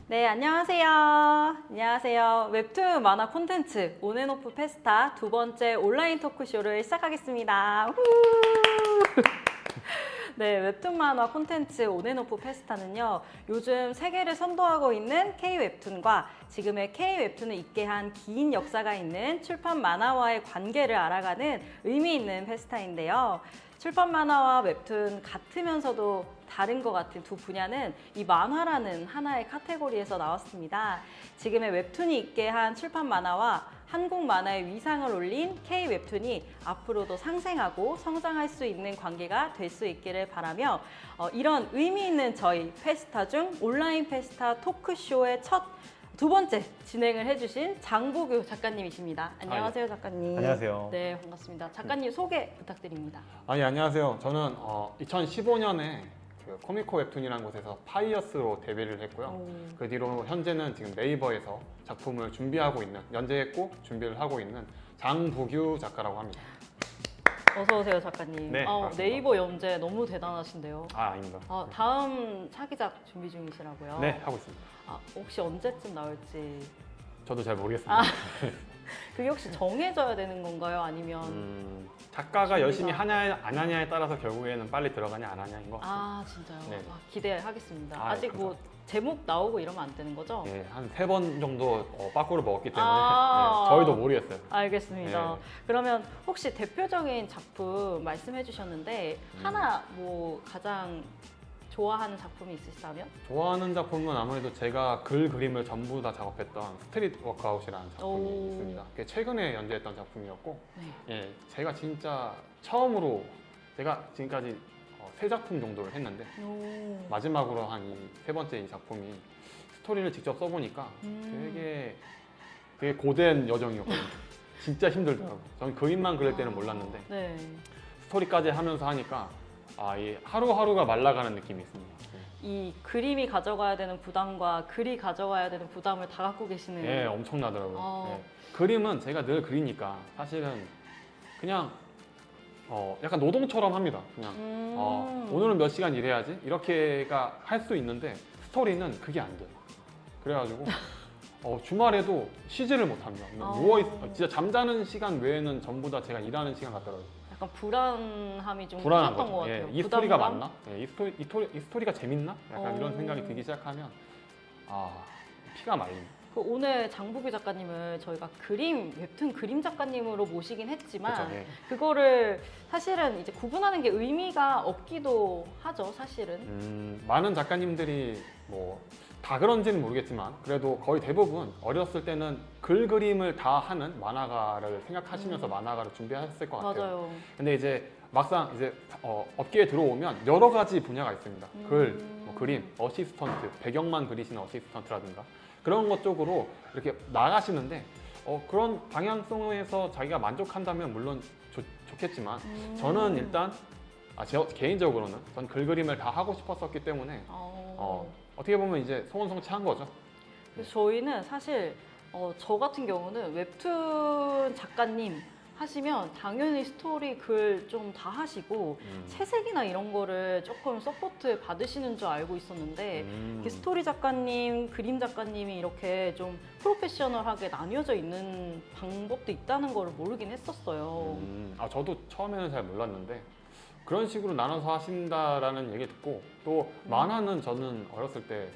네, 안녕하세요. 안녕하세요. 웹툰 만화 콘텐츠 온앤오프 페스타 두 번째 온라인 토크쇼를 시작하겠습니다. 후! 네, 웹툰 만화 콘텐츠 온앤오프 페스타는요, 요즘 세계를 선도하고 있는 K-웹툰과 지금의 K-웹툰을 있게 한 긴 역사가 있는 출판 만화와의 관계를 알아가는 의미 있는 페스타인데요. 출판 만화와 웹툰 같으면서도 다른 것 같은 두 분야는 이 만화라는 하나의 카테고리에서 나왔습니다. 지금의 웹툰이 있게 한 출판 만화와 한국 만화의 위상을 올린 K-웹툰이 앞으로도 상생하고 성장할 수 있는 관계가 될 수 있기를 바라며 이런 의미 있는 저희 페스타 중 온라인 페스타 토크쇼의 두 번째 진행을 해주신 장보규 작가님이십니다. 안녕하세요, 작가님. 안녕하세요. 네, 반갑습니다. 작가님 소개 부탁드립니다. 예, 안녕하세요. 저는 2015년에 그 코미코 웹툰이라는 곳에서 파이어스로 데뷔를 했고요. 그 뒤로 현재는 지금 네이버에서 작품을 준비하고 있는, 연재했고 준비를 하고 있는 장보규 작가라고 합니다. 어서 오세요, 작가님. 네, 반갑습니다. 네이버 연재 너무 대단하신데요. 아닙니다. 다음 차기작 준비 중이시라고요? 네, 하고 있습니다. 혹시 언제쯤 나올지 저도 잘 모르겠습니다. 그게 혹시 정해져야 되는 건가요? 아니면 작가가 준비가- 열심히 하냐 안 하냐에 따라서 결국에는 빨리 들어가냐 안 하냐인 것 같습니다. 진짜요? 네. 기대하겠습니다. 아, 아직 뭐 감사합니다. 제목 나오고 이러면 안 되는 거죠? 예, 한 3번 정도 빠꾸를 먹었기 때문에 아. 네, 저희도 모르겠어요. 알겠습니다. 네. 그러면 혹시 대표적인 작품 말씀해 주셨는데 하나 뭐 가장 좋아하는 작품이 있으시다면? 좋아하는 작품은 아무래도 제가 글 그림을 전부 다 작업했던 스트릿 워크아웃이라는 작품이 오. 있습니다. 그게 최근에 연재했던 작품이었고, 네. 예, 제가 진짜 처음으로 제가 지금까지 3작품 정도를 했는데 오. 마지막으로 한 이 3번째 이 작품이 스토리를 직접 써보니까 되게 고된 여정이었거든요. 진짜 힘들더라고요. 저는 그림만 그릴 때는 몰랐는데 네. 스토리까지 하면서 하니까 이 하루하루가 말라가는 느낌이 있습니다. 이 그림이 가져가야 되는 부담과 글이 가져가야 되는 부담을 다 갖고 계시는. 예, 엄청나더라고요. 아. 예. 그림은 제가 늘 그리니까 사실은 그냥 약간 노동처럼 합니다. 그냥 오늘은 몇 시간 일해야지 이렇게가 할 수 있는데 스토리는 그게 안 돼요. 그래가지고 주말에도 쉬지를 못합니다. 진짜 잠자는 시간 외에는 전부 다 제가 일하는 시간 같더라고요. 약간 불안함이 좀 불안한 크셨던 것 거죠. 같아요. 이 스토리가 부담감? 맞나? 이 스토리가 재밌나? 약간 이런 생각이 들기 시작하면 피가 말립니다. 오늘 장보규 작가님을 저희가 웹툰 그림 작가님으로 모시긴 했지만 그렇죠. 예. 그거를 사실은 이제 구분하는 게 의미가 없기도 하죠, 사실은. 많은 작가님들이 뭐 다 그런지는 모르겠지만 그래도 거의 대부분 어렸을 때는 글 그림을 다 하는 만화가를 생각하시면서 만화가를 준비하셨을 것 같아요. 맞아요. 근데 이제 막상 이제 업계에 들어오면 여러 가지 분야가 있습니다. 글, 뭐 그림, 어시스턴트, 배경만 그리시는 어시스턴트라든가 그런 것 쪽으로 이렇게 나가시는데 그런 방향성에서 자기가 만족한다면 물론 좋겠지만 저는 일단 제 개인적으로는 전 글 그림을 다 하고 싶었었기 때문에 어떻게 보면 이제 소원성취한 거죠. 그래서 저희는 사실 저 같은 경우는 웹툰 작가님 하시면 당연히 스토리 글 좀 다 하시고 채색이나 이런 거를 조금 서포트 받으시는 줄 알고 있었는데 이렇게 스토리 작가님, 그림 작가님이 이렇게 좀 프로페셔널하게 나뉘어져 있는 방법도 있다는 걸 모르긴 했었어요. 저도 처음에는 잘 몰랐는데 그런 식으로 나눠서 하신다라는 얘기 듣고 또 만화는 저는 어렸을 때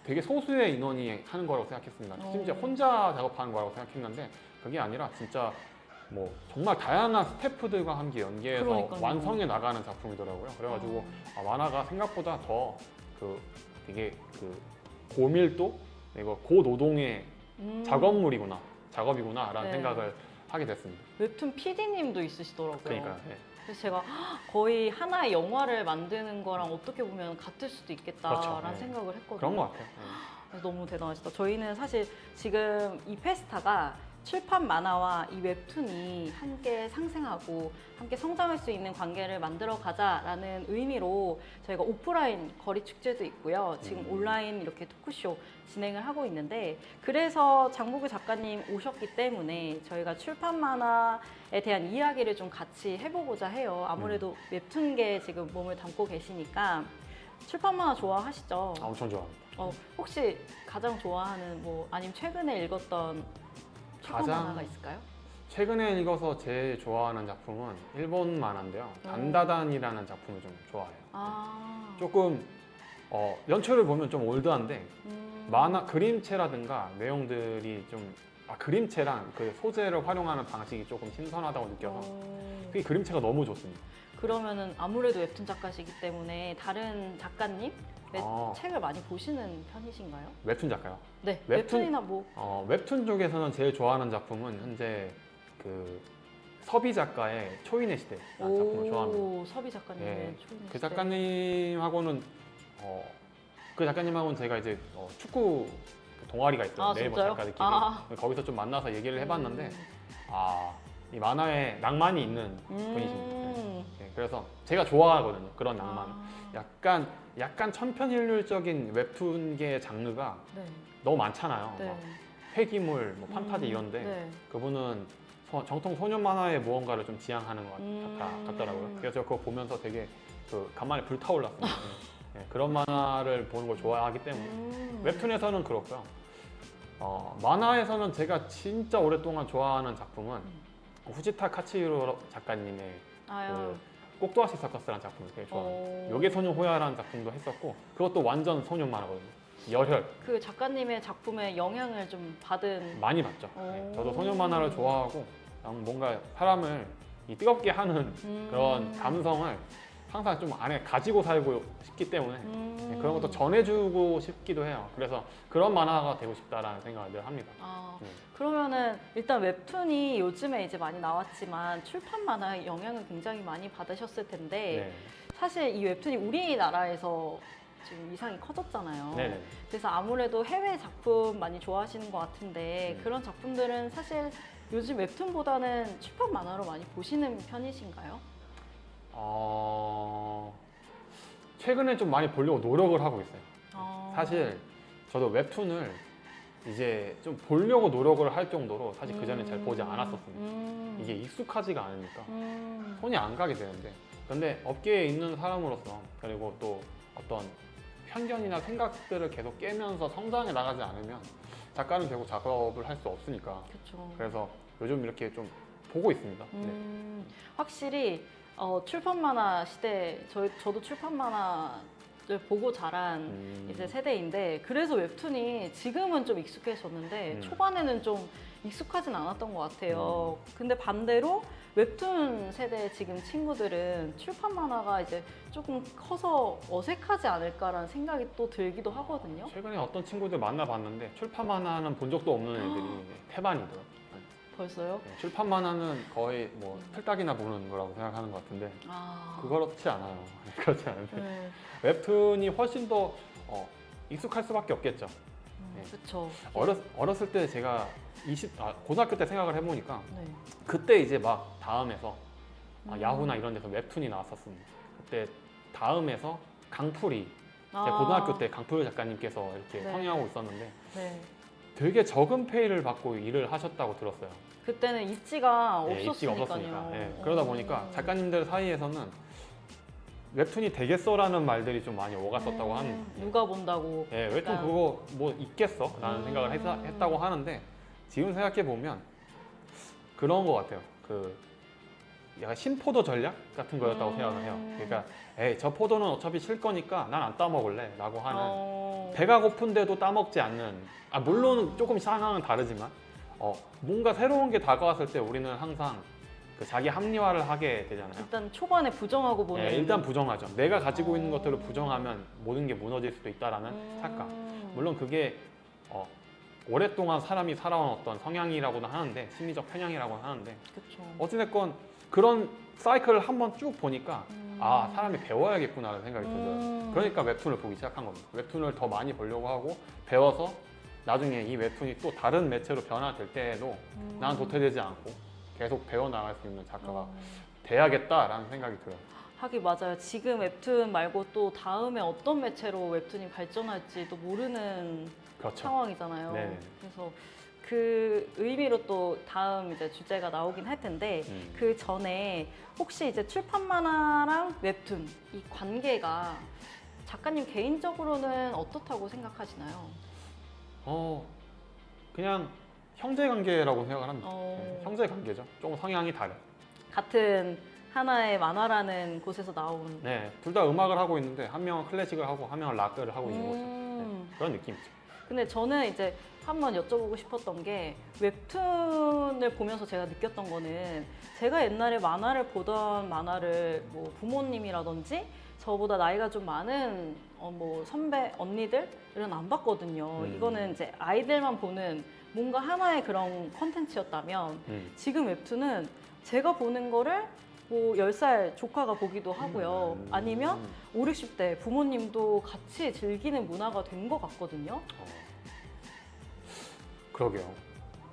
되게 소수의 인원이 하는 거라고 생각했습니다. 심지어 혼자 작업하는 거라고 생각했는데 그게 아니라 진짜 뭐 정말 다양한 스태프들과 함께 연계해서 그러니까요. 완성해 나가는 작품이더라고요. 그래가지고 만화가 생각보다 더 되게 고밀도 그리고 고노동의 작업이구나라는 네. 생각을 하게 됐습니다. 웹툰 PD님도 있으시더라고요. 그러니까 그래서 제가 거의 하나의 영화를 만드는 거랑 어떻게 보면 같을 수도 있겠다라는 그렇죠. 네. 생각을 했거든요. 그런 것 같아요. 그래서 너무 대단하시다. 저희는 사실 지금 이 페스타가 출판 만화와 이 웹툰이 함께 상생하고 함께 성장할 수 있는 관계를 만들어 가자라는 의미로 저희가 오프라인 거리 축제도 있고요. 지금 온라인 이렇게 토크쇼 진행을 하고 있는데 그래서 장보규 작가님 오셨기 때문에 저희가 출판 만화에 대한 이야기를 좀 같이 해보고자 해요. 아무래도 웹툰계에 지금 몸을 담고 계시니까 출판 만화 좋아하시죠? 엄청 좋아합니다. 혹시 가장 좋아하는 뭐 아니면 최근에 읽었던 출판 가장- 만화가 있을까요? 최근에 읽어서 제일 좋아하는 작품은 일본 만화인데요. 단다단이라는 작품을 좀 좋아해요. 아, 조금 연출을 보면 좀 올드한데 음. 만화 그림체라든가 내용들이 좀 그림체랑 그 소재를 활용하는 방식이 조금 신선하다고 느껴서 그 그림체가 너무 좋습니다. 그러면은 아무래도 웹툰 작가시기 때문에 다른 작가님 아. 책을 많이 보시는 편이신가요? 웹툰 작가요. 네, 웹툰? 웹툰이나 뭐 웹툰 쪽에서는 제일 좋아하는 작품은 현재 그 서비 작가의 초인의 시대라는 작품을 좋아합니다. 서비 작가님의 예, 초인의 그 시대. 작가님하고는 그 작가님하고는 제가 이제 축구 그 동아리가 있어요. 아, 네이버 진짜요? 작가들끼리 아. 거기서 좀 만나서 얘기를 해봤는데 음. 이 만화에 낭만이 있는 분이십니다. 음. 예, 그래서 제가 좋아하거든요. 그런 낭만. 아. 약간 천편일률적인 웹툰계의 장르가 네. 너무 많잖아요. 네. 막 회기물, 뭐 판타지 이런데 네. 그분은 정통 소년 만화의 무언가를 좀 지향하는 것 같더라고요. 음. 그래서 그거 보면서 되게 간만에 불타올랐습니다. 예, 그런 만화를 보는 걸 좋아하기 때문에 웹툰에서는 그렇고요. 만화에서는 제가 진짜 오랫동안 좋아하는 작품은 후지타 카츠히로 작가님의 아유. 그 꼭두아시 서커스라는 작품을 되게 좋아합니다. 요괴 소녀 호야라는 작품도 했었고 그것도 완전 소년 만화거든요. 열혈 그 작가님의 작품에 영향을 좀 받은 많이 봤죠. 오. 네, 저도 소년 만화를 좋아하고 뭔가 사람을 뜨겁게 하는 그런 감성을 항상 좀 안에 가지고 살고 싶기 때문에 네, 그런 것도 전해주고 싶기도 해요. 그래서 그런 만화가 되고 싶다라는 생각을 늘 합니다. 아, 네. 그러면은 일단 웹툰이 요즘에 이제 많이 나왔지만 출판 만화의 영향을 굉장히 많이 받으셨을 텐데 네. 사실 이 웹툰이 우리나라에서 지금 위상이 커졌잖아요. 네네. 그래서 아무래도 해외 작품 많이 좋아하시는 것 같은데 그런 작품들은 사실 요즘 웹툰보다는 출판 만화로 많이 보시는 편이신가요? 최근에 좀 많이 보려고 노력을 하고 있어요. 아. 사실 저도 웹툰을 이제 좀 보려고 노력을 할 정도로 사실 그 전에 잘 보지 않았었습니다. 이게 익숙하지가 않으니까 손이 안 가게 되는데 근데 업계에 있는 사람으로서 그리고 또 어떤 편견이나 생각들을 계속 깨면서 성장해 나가지 않으면 작가는 결국 작업을 할 수 없으니까 그렇죠. 그래서 요즘 이렇게 좀 보고 있습니다. 네. 확실히 출판 만화 시대 저도 출판 만화를 보고 자란 이제 세대인데 그래서 웹툰이 지금은 좀 익숙해졌는데 초반에는 좀 익숙하진 않았던 것 같아요. 근데 반대로 웹툰 세대 지금 친구들은 출판 만화가 이제 조금 커서 어색하지 않을까라는 생각이 또 들기도 하거든요. 최근에 어떤 친구들 만나봤는데 출판 만화는 본 적도 없는 애들이 태반이더라고요. 벌써요? 네, 출판 만화는 거의 뭐 틀딱이나 보는 거라고 생각하는 것 같은데 아, 그렇지 않아요. 그렇지 않은데 네. 웹툰이 훨씬 더 익숙할 수밖에 없겠죠. 네. 그렇죠. 어렸을 때 제가 고등학교 때 생각을 해보니까 네. 그때 이제 막 다음에서 야후나 이런 데서 웹툰이 나왔었습니다. 그때 다음에서 강풀이 제가 고등학교 때 강풀 작가님께서 이렇게 네. 성행하고 있었는데 네. 되게 적은 페이를 받고 일을 하셨다고 들었어요. 그때는 입지가 예, 입지가 없었으니까요. 없었으니까. 예, 그러다 보니까 작가님들 사이에서는 웹툰이 되겠어라는 말들이 좀 많이 오갔었다고 하는. 누가 본다고. 예, 웹툰 약간. 그거 뭐 있겠어? 라는 생각을 했다고 하는데 지금 생각해 보면 그런 것 같아요. 그 약간 신포도 전략 같은 거였다고 생각을 해요. 그러니까 에이, 저 포도는 어차피 실 거니까 난 안 따먹을래 라고 하는 배가 고픈데도 따먹지 않는 물론 조금 상황은 다르지만 뭔가 새로운 게 다가왔을 때 우리는 항상 그 자기 합리화를 하게 되잖아요. 일단 초반에 부정하고 보는. 예, 일단 부정하죠. 내가 가지고 있는 것들을 부정하면 모든 게 무너질 수도 있다라는 착각. 물론 그게 오랫동안 사람이 살아온 어떤 성향이라고는 하는데 심리적 편향이라고 하는데 그쵸. 어찌됐건 그런 사이클을 한번 쭉 보니까 사람이 배워야겠구나라는 생각이 들어요. 그러니까 웹툰을 보기 시작한 겁니다. 웹툰을 더 많이 보려고 하고 배워서 나중에 이 웹툰이 또 다른 매체로 변화될 때에도 나는 도태되지 않고 계속 배워나갈 수 있는 작가가 돼야겠다라는 생각이 들어요. 하긴 맞아요. 지금 웹툰 말고 또 다음에 어떤 매체로 웹툰이 발전할지도 모르는 그렇죠. 상황이잖아요. 네네. 그래서 그 의미로 또 다음 이제 주제가 나오긴 할 텐데 그 전에 혹시 이제 출판 만화랑 웹툰 이 관계가 작가님 개인적으로는 어떻다고 생각하시나요? 그냥 형제 관계라고 생각을 합니다. 어. 형제 관계죠. 조금 성향이 다른. 같은 하나의 만화라는 곳에서 나온 네, 둘 다 음악을 하고 있는데 한 명은 클래식을 하고 한 명은 락을 하고 있는 거죠. 그런 느낌이죠. 근데 저는 이제 한번 여쭤보고 싶었던 게 웹툰을 보면서 제가 느꼈던 거는 제가 옛날에 만화를 보던 만화를 뭐 부모님이라든지 저보다 나이가 좀 많은 뭐 선배 언니들은 안 봤거든요. 이거는 이제 아이들만 보는 뭔가 하나의 그런 컨텐츠였다면 지금 웹툰은 제가 보는 거를 뭐 10살 조카가 보기도 하고요. 아니면 5, 60대 부모님도 같이 즐기는 문화가 된 것 같거든요. 그러게요.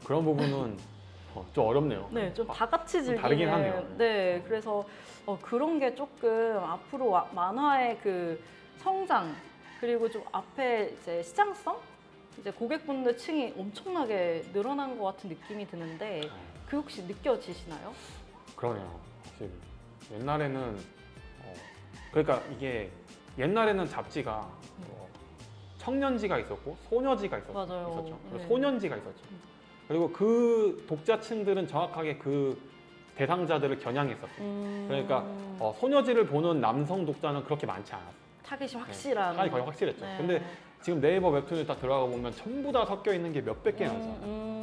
그런 부분은 좀 어렵네요. 네, 좀 다 같이 즐기는. 다르긴 하네요. 네, 그래서 그런 게 조금 앞으로 만화의 그 성장 그리고 좀 앞에 이제 시장성, 이제 고객분들 층이 엄청나게 늘어난 것 같은 느낌이 드는데 그 혹시 느껴지시나요? 그러네요. 확실히. 옛날에는 그러니까 이게 옛날에는 잡지가 청년지가 있었고 소녀지가 맞아요. 있었죠. 그리고 네. 소년지가 있었죠. 그리고 그 독자층들은 정확하게 그 대상자들을 겨냥했었어요. 그러니까 소녀지를 보는 남성 독자는 그렇게 많지 않았어요. 타깃이 확실한. 타깃이 거의 확실했죠. 네. 근데 지금 네이버 웹툰에 딱 들어가 보면 전부 다 섞여 있는 게 몇백 개나 있잖아요.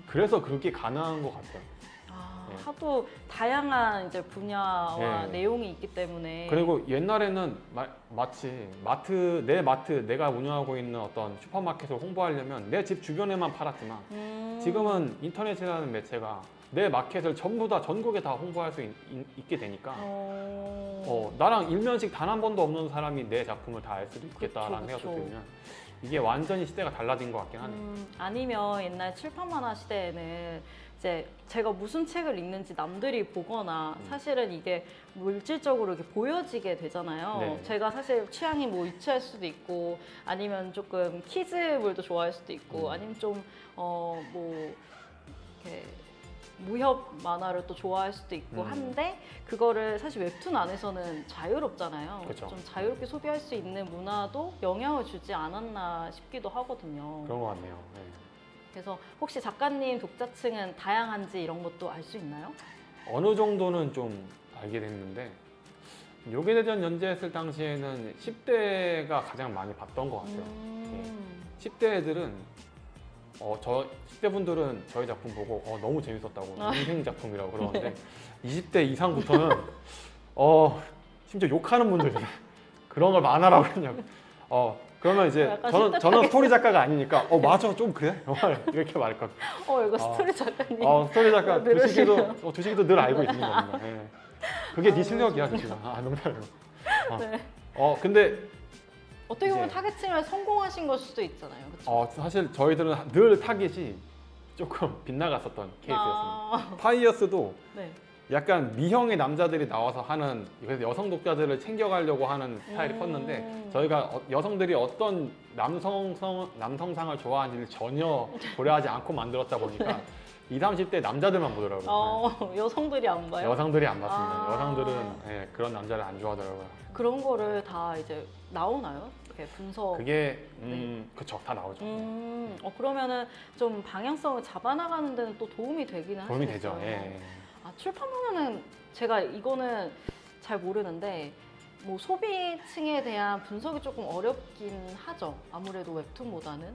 그래서 그렇게 가능한 것 같아요. 네. 하도 다양한 이제 분야와 네. 내용이 있기 때문에. 그리고 옛날에는 마치 내 마트, 내가 운영하고 있는 어떤 슈퍼마켓을 홍보하려면 내 집 주변에만 팔았지만 지금은 인터넷이라는 매체가 내 마켓을 전부 다 전국에 다 홍보할 수 있게 되니까 나랑 일면식 단 한 번도 없는 사람이 내 작품을 다 알 수도 있겠다라는 그쵸, 생각도 그쵸. 들면 이게 완전히 시대가 달라진 것 같긴 하네요. 아니면 옛날 칠판 만화 시대에는 이제 제가 무슨 책을 읽는지 남들이 보거나 사실은 이게 물질적으로 이렇게 보여지게 되잖아요. 네. 제가 사실 취향이 뭐 유치할 수도 있고 아니면 조금 키즈물도 좋아할 수도 있고 아니면 좀 뭐 이렇게 무협 만화를 또 좋아할 수도 있고 한데 그거를 사실 웹툰 안에서는 자유롭잖아요. 그쵸. 좀 자유롭게 소비할 수 있는 문화도 영향을 주지 않았나 싶기도 하거든요. 그런 것 같네요. 네. 그래서 혹시 작가님 독자층은 다양한지 이런 것도 알 수 있나요? 어느 정도는 좀 알게 됐는데 요괴대전 연재했을 당시에는 10대가 가장 많이 봤던 것 같아요. 10대 애들은 10대 분들은 저희 작품 보고 너무 재밌었다고 인생 작품이라고 그러는데 20대 이상부터는 심지어 욕하는 분들이 그런 걸 만화라고 그러냐고. 그러면 이제 약간 저는 스토리 작가가 아니니까 맞아 좀 그래 이렇게 말했거든요. 이거 스토리 작가님. 스토리 작가 늘으시네요. 두식이도 늘 알고 있는 겁니다. 예. 그게 네 실력이야, 두식아. 농담이고. 네. 근데 어떻게 보면 이제- 타겟층을 성공하신 걸 수도 있잖아요. 그렇죠? 사실 저희들은 늘 타깃이 조금 빗나갔었던 케이스였습니다. 파이어스도 네. 약간 미형의 남자들이 나와서 하는, 그래서 여성 독자들을 챙겨가려고 하는 스타일이 컸는데 저희가 여성들이 어떤 남성상을 좋아하는지를 전혀 고려하지 않고 만들었다 보니까 20, 30대 남자들만 보더라고요. 여성들이 안 봐요? 여성들이 안 봤습니다. 아. 여성들은 그런 남자를 안 좋아하더라고요. 그런 거를 다 이제 나오나요? 이렇게 분석. 그게 그쵸, 다 나오죠. 그러면은 좀 방향성을 잡아나가는 데는 또 도움이 되기는 도움이 하시겠어요. 되죠. 예. 출판 보면은 제가 이거는 잘 모르는데 뭐 소비층에 대한 분석이 조금 어렵긴 하죠. 아무래도 웹툰보다는.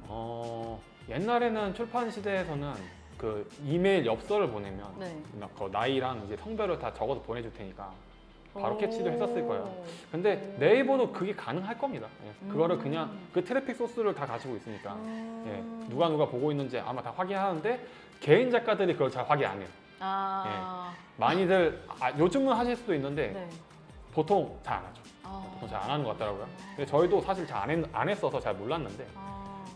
옛날에는 출판 시대에서는 그 이메일 엽서를 보내면 네. 그 나이랑 이제 성별을 다 적어서 보내줄 테니까 바로 오. 캐치도 했었을 거예요. 근데 네이버도 그게 가능할 겁니다. 그거를 그냥 그 트래픽 소스를 다 가지고 있으니까 누가 보고 있는지 아마 다 확인하는데 개인 작가들이 그걸 잘 확인 안 해요. 많이들 요즘은 하실 수도 있는데 네. 보통 잘 안 하죠. 보통 잘 안 하는 것 같더라고요. 근데 저희도 사실 잘 안 했어서 잘 몰랐는데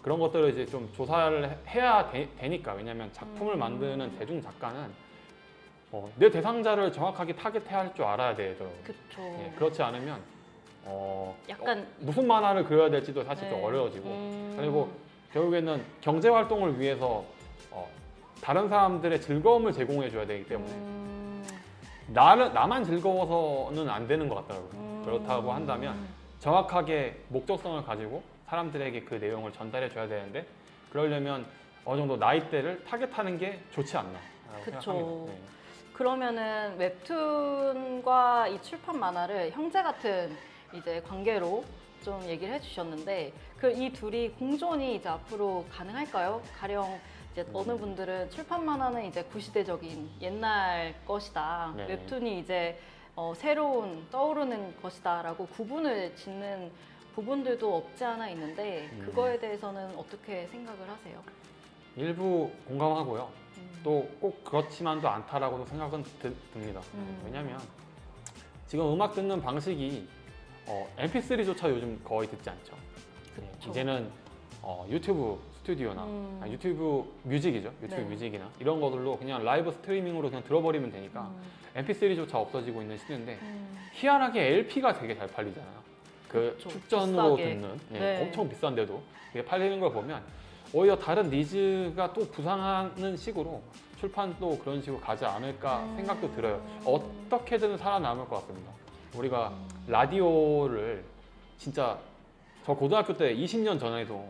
그런 것들을 이제 좀 조사를 해야 되니까. 왜냐하면 작품을 만드는 대중 작가는 내 대상자를 정확하게 타겟해야 할 줄 알아야 되더라고요. 그쵸. 그렇지 않으면 약간 무슨 만화를 그려야 될지도 사실 좀 네. 어려워지고 그리고 결국에는 경제 활동을 위해서 다른 사람들의 즐거움을 제공해 줘야 되기 때문에 나만 즐거워서는 안 되는 것 같더라고요. 그렇다고 한다면 정확하게 목적성을 가지고 사람들에게 그 내용을 전달해 줘야 되는데 그러려면 어느 정도 나이대를 타겟하는 게 좋지 않나 그쵸. 생각합니다. 네. 그러면은 웹툰과 이 출판 만화를 형제 같은 이제 관계로 좀 얘기를 해주셨는데 그 이 둘이 공존이 이제 앞으로 가능할까요? 가령 이제 어느 분들은 출판 만화는 이제 구시대적인 옛날 것이다. 네. 웹툰이 이제 새로운 떠오르는 것이다라고 구분을 짓는 부분들도 없지 않아 있는데 그거에 대해서는 어떻게 생각을 하세요? 일부 공감하고요. 음. 또 꼭 그렇지만도 않다라고도 생각은 듭니다. 왜냐면 지금 음악 듣는 방식이 MP3조차 요즘 거의 듣지 않죠. 네, 그쵸. 이제는 유튜브 스튜디오나 아니, 유튜브 뮤직이죠. 유튜브 네. 뮤직이나 이런 것들로 그냥 라이브 스트리밍으로 그냥 들어버리면 되니까 MP3조차 없어지고 있는 시대인데 희한하게 LP가 되게 잘 팔리잖아요. 그 그쵸. 축전으로 비싸게. 듣는 네. 엄청 비싼데도 이게 팔리는 걸 보면 오히려 다른 니즈가 또 부상하는 식으로 출판도 그런 식으로 가지 않을까 생각도 들어요. 어떻게든 살아남을 것 같습니다. 우리가 라디오를 진짜 저 고등학교 때 20년 전에도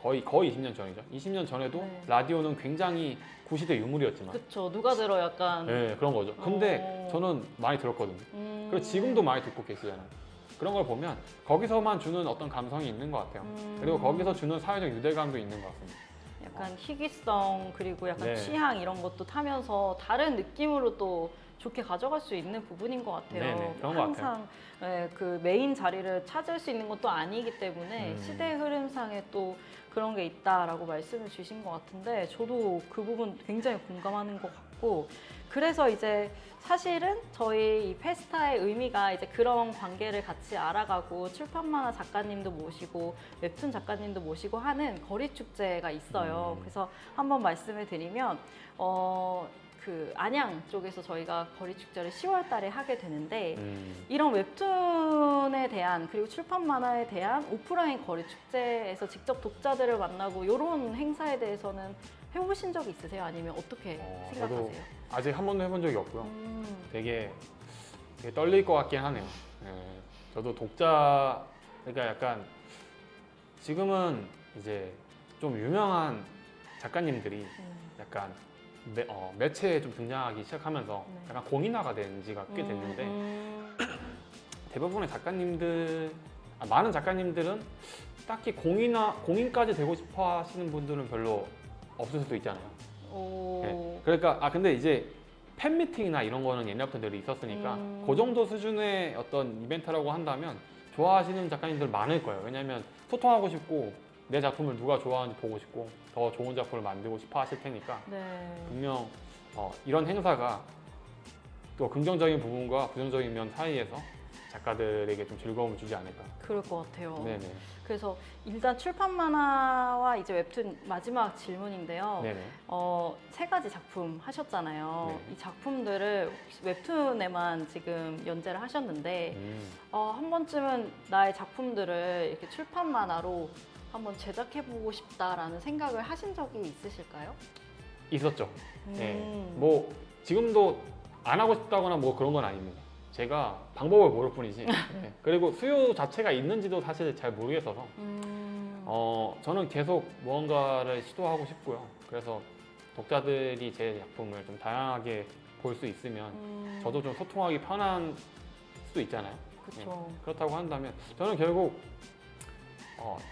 거의 20년 전이죠. 20년 전에도 네. 라디오는 굉장히 구시대 유물이었지만 그쵸. 누가 들어 약간. 네, 그런 거죠. 근데 저는 많이 들었거든요. 그리고 지금도 많이 듣고 계시잖아요. 그런 걸 보면 거기서만 주는 어떤 감성이 있는 것 같아요. 그리고 거기서 주는 사회적 유대감도 있는 것 같습니다. 약간 희귀성 그리고 약간 네. 취향 이런 것도 타면서 다른 느낌으로 또 좋게 가져갈 수 있는 부분인 것 같아요. 네네, 그런 것 항상 그 메인 자리를 찾을 수 있는 것도 아니기 때문에 시대 흐름상에 또 그런 게 있다라고 말씀을 주신 것 같은데 저도 그 부분 굉장히 공감하는 것 같고 그래서 이제 사실은 저희 이 페스타의 의미가 이제 그런 관계를 같이 알아가고 출판 만화 작가님도 모시고 웹툰 작가님도 모시고 하는 거리 축제가 있어요. 그래서 한번 말씀을 드리면 그 안양 쪽에서 저희가 거리 축제를 10월 달에 하게 되는데 이런 웹툰에 대한 그리고 출판 만화에 대한 오프라인 거리 축제에서 직접 독자들을 만나고 이런 행사에 대해서는 해보신 적 있으세요? 아니면 어떻게 저도 생각하세요? 아직 한 번도 해본 적이 없고요. 되게 떨릴 것 같긴 하네요. 네, 저도 독자 그러니까 약간 지금은 이제 좀 유명한 작가님들이 약간 매체에 좀 등장하기 시작하면서 네. 약간 공인화가 된 지가 꽤 됐는데 대부분의 작가님들 많은 작가님들은 딱히 공인까지 되고 싶어 하시는 분들은 별로 없을 수도 있잖아요. 네. 그러니까 근데 이제 팬미팅이나 이런 거는 옛날부터 늘 있었으니까 그 정도 수준의 어떤 이벤트라고 한다면 좋아하시는 작가님들 많을 거예요. 왜냐하면 소통하고 싶고 내 작품을 누가 좋아하는지 보고 싶고 더 좋은 작품을 만들고 싶어 하실 테니까 네. 분명 이런 행사가 또 긍정적인 부분과 부정적인 면 사이에서 작가들에게 좀 즐거움을 주지 않을까. 그럴 것 같아요. 네네. 그래서 일단 출판 만화와 이제 웹툰 마지막 질문인데요. 네네. 세 가지 작품 하셨잖아요. 네. 이 작품들을 혹시 웹툰에만 지금 연재를 하셨는데 한 번쯤은 나의 작품들을 이렇게 출판 만화로 한번 제작해보고 싶다라는 생각을 하신 적이 있으실까요? 있었죠. 네. 뭐 지금도 안 하고 싶다거나 뭐 그런 건 아닙니다. 제가 방법을 모를 뿐이지. 네. 그리고 수요 자체가 있는지도 사실 잘 모르겠어서 저는 계속 무언가를 시도하고 싶고요. 그래서 독자들이 제 작품을 좀 다양하게 볼 수 있으면 저도 좀 소통하기 편한 수도 있잖아요. 그렇죠. 그렇다고 한다면 저는 결국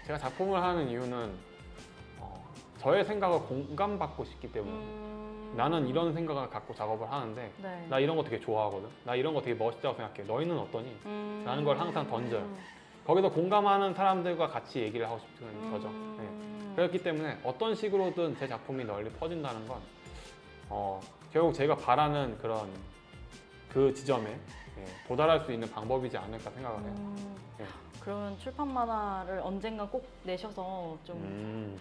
제가 작품을 하는 이유는 저의 생각을 공감받고 싶기 때문에 나는 이런 생각을 갖고 작업을 하는데 네. 나 이런 거 되게 좋아하거든. 나 이런 거 되게 멋있다고 생각해. 너희는 어떠니? 라는 걸 항상 던져요. 거기서 공감하는 사람들과 같이 얘기를 하고 싶은 거죠. 네. 그렇기 때문에 어떤 식으로든 제 작품이 널리 퍼진다는 건 결국 제가 바라는 그런 그 지점에 도달할 수 있는 방법이지 않을까 생각을 해요. 네. 그러면 출판 만화를 언젠가 꼭 내셔서 좀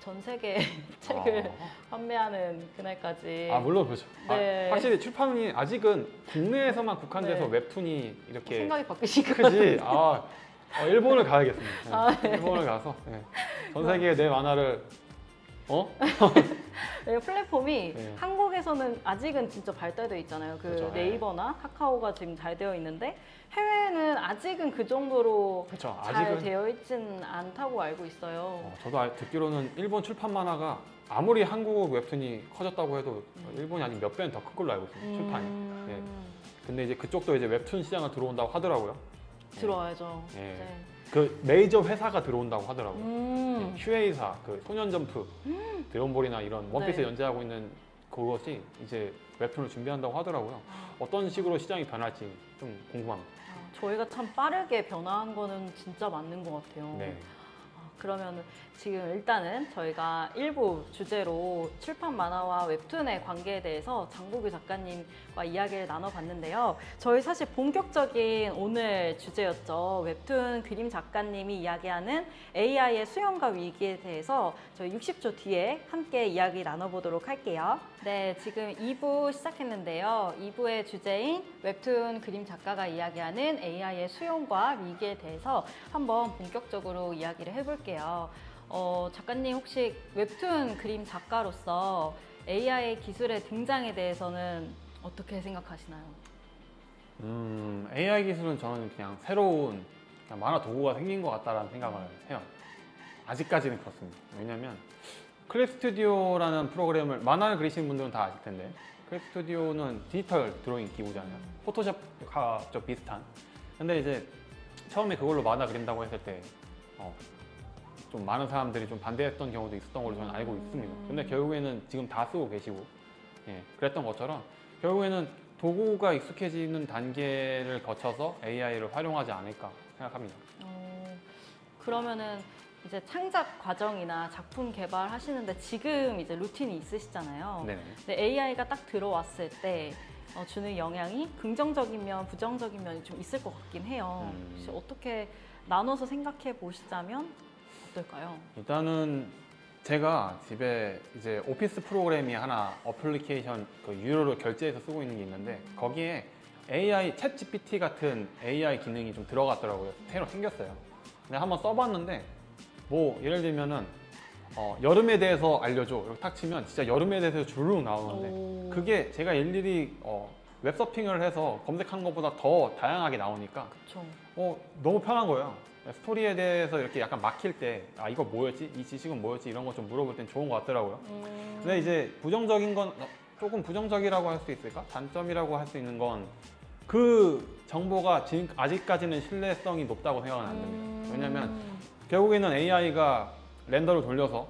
전 세계 책을 판매하는 그날까지. 물론 그렇죠. 네. 확실히 출판이 아직은 국내에서만 국한돼서 네. 웹툰이 이렇게 생각이 바뀌신 것 크지. 같아요. 일본을 가야겠습니다. 네. 네. 일본을 가서 전 세계에 내 만화를 네, 플랫폼이 네. 한국에서는 아직은 진짜 발달되어 있잖아요. 그 그렇죠. 네. 네이버나 카카오가 지금 잘 되어 있는데 해외는 아직은 그 정도로 그렇죠. 잘 아직은 되어 있진 않다고 알고 있어요. 저도 듣기로는 일본 출판 만화가 아무리 한국 웹툰이 커졌다고 해도 일본이 아직 몇 배는 더 큰 걸로 알고 있습니다. 출판이. 네. 근데 이제 그쪽도 이제 웹툰 시장을 들어온다고 하더라고요. 들어와야죠. 네. 네. 그 메이저 회사가 들어온다고 하더라고요. 음. 휴에이사, 그 소년점프, 드래곤볼이나 이런 원피스 네. 연재하고 있는 그것이 이제 웹툰을 준비한다고 하더라고요. 어떤 식으로 시장이 변할지 좀 궁금합니다. 저희가 참 빠르게 변화한 거는 진짜 맞는 것 같아요. 네. 그러면 지금 일단은 저희가 일부 주제로 출판 만화와 웹툰의 관계에 대해서 장보규 작가님과 이야기를 나눠봤는데요. 저희 사실 본격적인 오늘 주제였죠. 웹툰 그림 작가님이 이야기하는 AI의 수용과 위기에 대해서 저희 60초 뒤에 함께 이야기 나눠보도록 할게요. 네, 지금 2부 시작했는데요. 2부의 주제인 웹툰 그림 작가가 이야기하는 AI의 수용과 위기에 대해서 한번 본격적으로 이야기를 해볼게요. 작가님 혹시 웹툰 그림 작가로서 AI 기술의 등장에 대해서는 어떻게 생각하시나요? AI 기술은 저는 그냥 새로운 그냥 만화 도구가 생긴 것 같다라는 생각을 해요. 아직까지는 그렇습니다. 왜냐면 클립 스튜디오라는 프로그램을 만화를 그리시는 분들은 다 아실 텐데 클립 스튜디오는 디지털 드로잉 기구잖아요. 포토샵과 좀 비슷한. 근데 이제 처음에 그걸로 만화 그린다고 했을 때 좀 많은 사람들이 좀 반대했던 경우도 있었던 걸로 저는 알고 있습니다. 근데 결국에는 지금 다 쓰고 계시고, 그랬던 것처럼 결국에는 도구가 익숙해지는 단계를 거쳐서 AI를 활용하지 않을까 생각합니다. 그러면은 이제 창작 과정이나 작품 개발하시는데 지금 이제 루틴이 있으시잖아요. 네네. 근데 AI가 딱 들어왔을 때 주는 영향이 긍정적인 면, 부정적인 면이 좀 있을 것 같긴 해요. 혹시 어떻게 나눠서 생각해 보시자면 어떨까요? 일단은 제가 집에 이제 오피스 프로그램이 하나 어플리케이션 그 유료로 결제해서 쓰고 있는 게 있는데 거기에 AI 챗 GPT 같은 AI 기능이 좀 들어갔더라고요. 새로 생겼어요. 근데 한번 써봤는데 뭐 예를 들면은 여름에 대해서 알려줘 이렇게 탁 치면 진짜 여름에 대해서 주르륵 나오는데 그게 제가 일일이 웹서핑을 해서 검색하는 것보다 더 다양하게 나오니까 그쵸. 너무 편한 거예요. 스토리에 대해서 이렇게 약간 막힐 때 이거 뭐였지? 이 지식은 뭐였지? 이런 거 좀 물어볼 땐 좋은 것 같더라고요. 근데 이제 부정적인 건 조금 부정적이라고 할 수 있을까? 단점이라고 할 수 있는 건 그 정보가 지금 아직까지는 신뢰성이 높다고 생각은 안 됩니다. 왜냐면 결국에는 AI가 렌더를 돌려서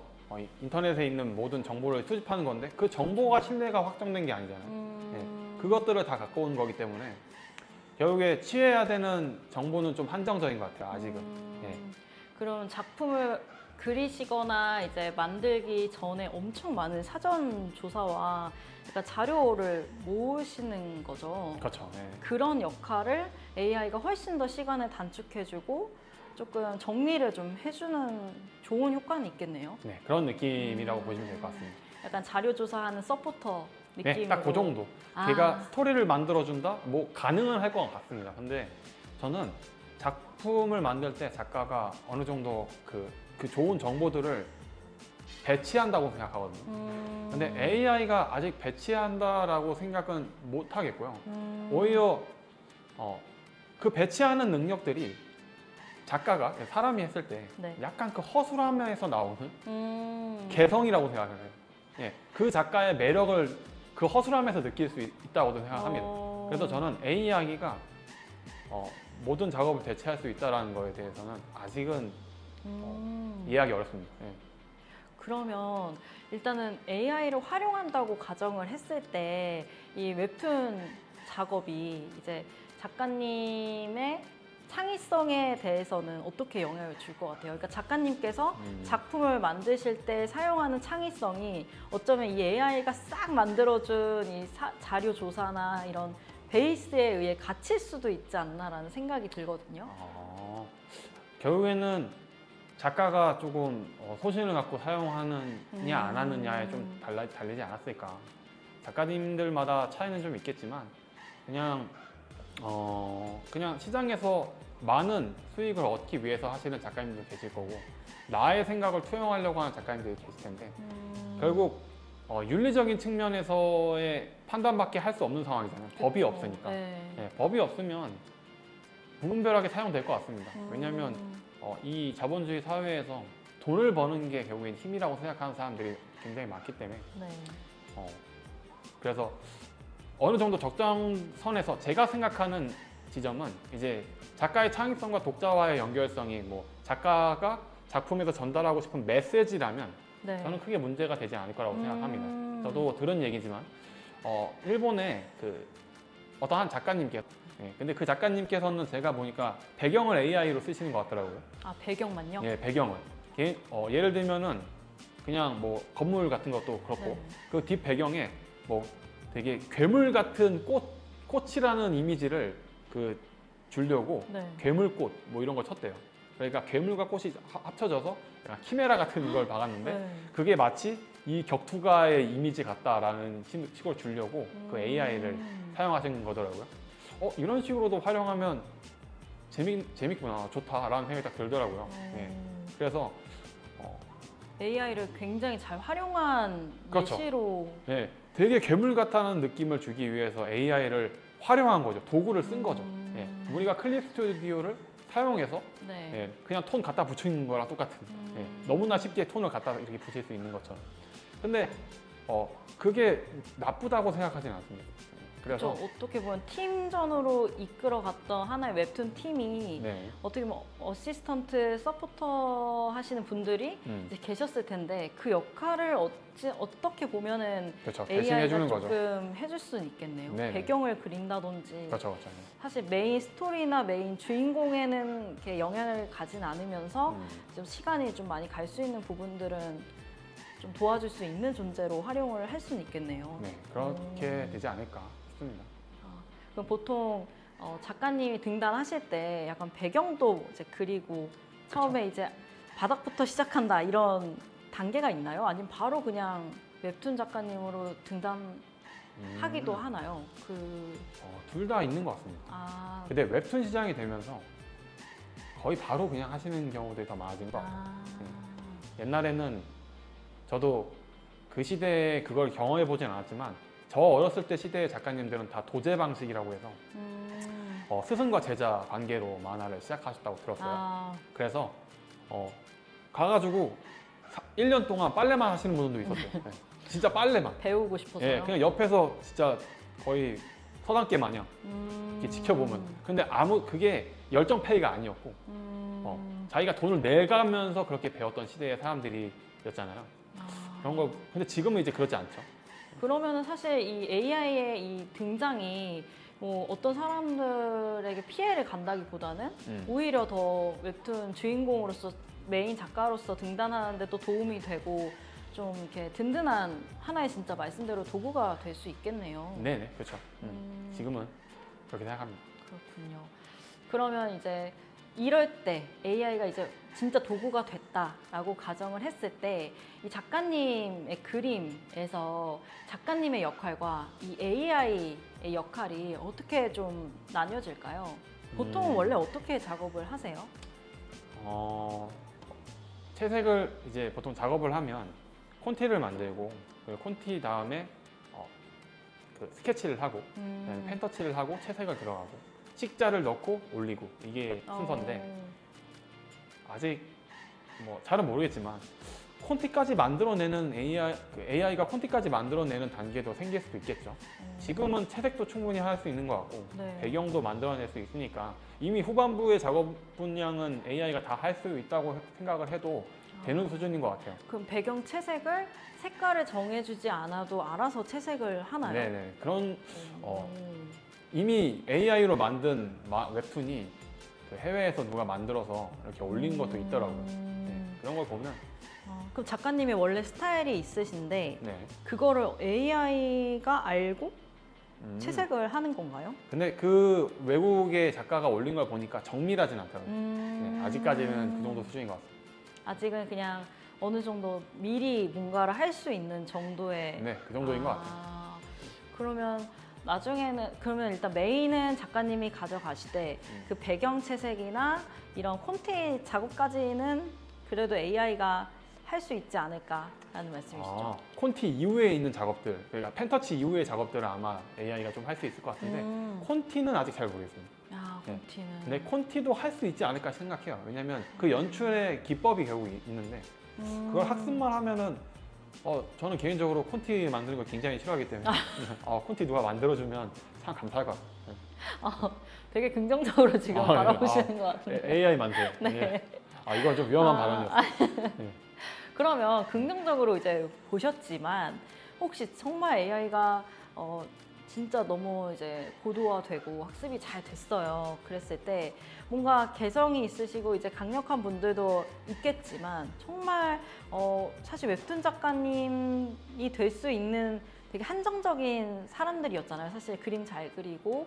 인터넷에 있는 모든 정보를 수집하는 건데 그 정보가 신뢰가 확정된 게 아니잖아요. 그것들을 다 갖고 온 거기 때문에 결국에 취해야 되는 정보는 좀 한정적인 것 같아요. 아직은. 그럼 작품을 그리시거나 이제 만들기 전에 엄청 많은 사전 조사와 그러니까 자료를 모으시는 거죠. 그렇죠. 그런 역할을 AI가 훨씬 더 시간을 단축해주고 조금 정리를 좀 해주는 좋은 효과는 있겠네요. 네, 그런 느낌이라고 보시면 될 것 같습니다. 약간 자료 조사하는 서포터 느낌으로. 네, 딱 그 정도. 걔가 스토리를 만들어준다? 뭐 가능은 할 것 같습니다. 근데 저는 작품을 만들 때 작가가 어느 정도 그 좋은 정보들을 배치한다고 생각하거든요. 근데 AI가 아직 배치한다라고 생각은 못 하겠고요. 오히려 그 배치하는 능력들이 작가가 사람이 했을 때 네. 약간 그 허술함에서 나오는 개성이라고 생각을 해요. 그 작가의 매력을 그 허술함에서 느낄 수 있다고도 생각합니다. 그래서 저는 AI가 모든 작업을 대체할 수 있다는 거에 대해서는 아직은 이해하기 어렵습니다. 그러면 일단은 AI를 활용한다고 가정을 했을 때 이 웹툰 작업이 이제 작가님의 창의성에 대해서는 어떻게 영향을 줄 것 같아요? 그러니까 작가님께서 작품을 만드실 때 사용하는 창의성이 어쩌면 이 AI가 싹 만들어준 이 자료 조사나 이런 베이스에 의해 갇힐 수도 있지 않나라는 생각이 들거든요. 결국에는 작가가 조금 소신을 갖고 사용하느냐 안 하느냐에 좀 달리지 않았을까. 작가님들마다 차이는 좀 있겠지만 그냥 시장에서 많은 수익을 얻기 위해서 하시는 작가님도 계실 거고 나의 생각을 투영하려고 하는 작가님들이 계실 텐데 결국 윤리적인 측면에서의 판단밖에 할 수 없는 상황이잖아요. 법이 없으니까. 네. 네, 법이 없으면 무분별하게 사용될 것 같습니다. 왜냐하면 이 자본주의 사회에서 돈을 버는 게 결국엔 힘이라고 생각하는 사람들이 굉장히 많기 때문에 네. 그래서 어느 정도 적정선에서 제가 생각하는 지점은 이제 작가의 창의성과 독자와의 연결성이 뭐 작가가 작품에서 전달하고 싶은 메시지라면 네. 저는 크게 문제가 되지 않을 거라고 생각합니다. 저도 들은 얘기지만 일본의 그 어떠한 작가님께서 근데 그 작가님께서는 제가 보니까 배경을 AI로 쓰시는 것 같더라고요. 아, 배경만요? 예, 배경을. 예를 들면은 그냥 뭐 건물 같은 것도 그렇고 네. 그 뒷 배경에 뭐 되게 괴물 같은 꽃이라는 이미지를 그 주려고 네. 괴물꽃 뭐 이런 걸 쳤대요. 그러니까 괴물과 꽃이 합쳐져서 약간 키메라 같은 걸 박았는데 네. 그게 마치 이 격투가의 이미지 같다라는 식으로 주려고 그 AI를 사용하신 거더라고요. 이런 식으로도 활용하면 재밌구나, 좋다라는 생각이 딱 들더라고요. 네. 그래서 AI를 굉장히 잘 활용한 그렇죠. 예시로 네, 되게 괴물 같다는 느낌을 주기 위해서 AI를 활용한 거죠. 도구를 쓴 거죠. 네, 우리가 클립 스튜디오를 사용해서 네. 네, 그냥 톤 갖다 붙이는 거랑 똑같은 네, 너무나 쉽게 톤을 갖다 이렇게 붙일 수 있는 것처럼. 근데 그게 나쁘다고 생각하지는 않습니다. 그래서 어떻게 보면 팀전으로 이끌어갔던 하나의 웹툰 팀이 네, 어떻게 보면 어시스턴트, 서포터 하시는 분들이 이제 계셨을 텐데 그 역할을 어떻게 보면은 그렇죠. AI가 대신해주는 거죠. 조금 해줄 수는 있겠네요. 네네. 배경을 그린다든지. 그렇죠, 그렇죠. 사실 메인 스토리나 메인 주인공에는 이렇게 영향을 가진 않으면서 좀 시간이 좀 많이 갈 수 있는 부분들은 좀 도와줄 수 있는 존재로 활용을 할 수는 있겠네요. 네, 그렇게 되지 않을까 싶습니다. 그럼 보통 작가님이 등단하실 때 약간 배경도 이제 그리고 처음에 이제 바닥부터 시작한다 이런 단계가 있나요? 아니면 바로 그냥 웹툰 작가님으로 등단하기도 하나요? 둘 다 있는 것 같습니다. 아, 근데 웹툰 시장이 되면서 거의 바로 그냥 하시는 경우들이 더 많아진 것 같아요. 옛날에는 저도 그 시대에 그걸 경험해 보진 않았지만 저 어렸을 때 시대의 작가님들은 다 도제 방식이라고 해서 스승과 제자 관계로 만화를 시작하셨다고 들었어요. 그래서 가가지고 1년 동안 빨래만 하시는 분들도 있었어요. 네. 진짜 빨래만. 배우고 싶어서요? 예, 그냥 옆에서 진짜 거의 서당계 마냥 이렇게 지켜보면. 근데 그게 열정페이가 아니었고 자기가 돈을 내가면서 그렇게 배웠던 시대의 사람들이었잖아요. 그런 거. 근데 지금은 이제 그렇지 않죠. 그러면은 사실 이 AI의 이 등장이 뭐 어떤 사람들에게 피해를 간다기보다는 오히려 더 웹툰 주인공으로서 메인 작가로서 등단하는데 또 도움이 되고 좀 이렇게 든든한 하나의 진짜 말씀대로 도구가 될 수 있겠네요. 네네, 그렇죠. 지금은 그렇게 생각합니다. 그렇군요. 그러면 이제 이럴 때 AI가 이제 진짜 도구가 됐다라고 가정을 했을 때 이 작가님의 그림에서 작가님의 역할과 이 AI의 역할이 어떻게 좀 나뉘어질까요? 보통은 원래 어떻게 작업을 하세요? 채색을 이제 보통 작업을 하면 콘티를 만들고 그 콘티 다음에 그 스케치를 하고 그다음에 펜터칠을 하고 채색을 들어가고 식자를 넣고 올리고 이게 순서인데 아직 뭐 잘은 모르겠지만 콘티까지 만들어내는 AI가 콘티까지 만들어내는 단계도 생길 수도 있겠죠. 지금은 채색도 충분히 할 수 있는 것 같고 네. 배경도 만들어낼 수 있으니까 이미 후반부의 작업 분량은 AI가 다 할 수 있다고 생각을 해도 되는 수준인 것 같아요. 그럼 배경 채색을 색깔을 정해주지 않아도 알아서 채색을 하나요? 네네. 그런 이미 AI로 만든 웹툰이 그 해외에서 누가 만들어서 이렇게 올린 것도 있더라고요. 네, 그런 걸 보면 그럼 작가님이 원래 스타일이 있으신데 네. 그거를 AI가 알고 채색을 하는 건가요? 근데 그 외국의 작가가 올린 걸 보니까 정밀하진 않더라고요. 네, 아직까지는 그 정도 수준인 것 같습니다. 아직은 그냥 어느 정도 미리 뭔가를 할 수 있는 정도의 네, 그 정도인 것 같아요. 그러면 나중에는 그러면 일단 메인은 작가님이 가져가시되 그 배경 채색이나 이런 콘티 작업까지는 그래도 AI가 할 수 있지 않을까라는 말씀이시죠. 콘티 이후에 있는 작업들, 그러니까 펜터치 이후의 작업들은 아마 AI가 좀 할 수 있을 것 같은데 콘티는 아직 잘 모르겠습니다. 네. 콘티는. 근데 콘티도 할 수 있지 않을까 생각해요. 왜냐면 그 연출의 기법이 결국 있는데 그걸 학습만 하면은 저는 개인적으로 콘티 만드는 걸 굉장히 싫어하기 때문에 콘티 누가 만들어주면 참 감사할 것 같아요. 되게 긍정적으로 지금 바라보시는 것 같은데. AI 만세요. 네. 이건 좀 위험한 발언이었어요. 그러면 긍정적으로 이제 보셨지만 혹시 정말 AI가 진짜 너무 이제 고도화되고 학습이 잘 됐어요. 그랬을 때 뭔가 개성이 있으시고 이제 강력한 분들도 있겠지만 정말 사실 웹툰 작가님이 될 수 있는 되게 한정적인 사람들이었잖아요. 사실 그림 잘 그리고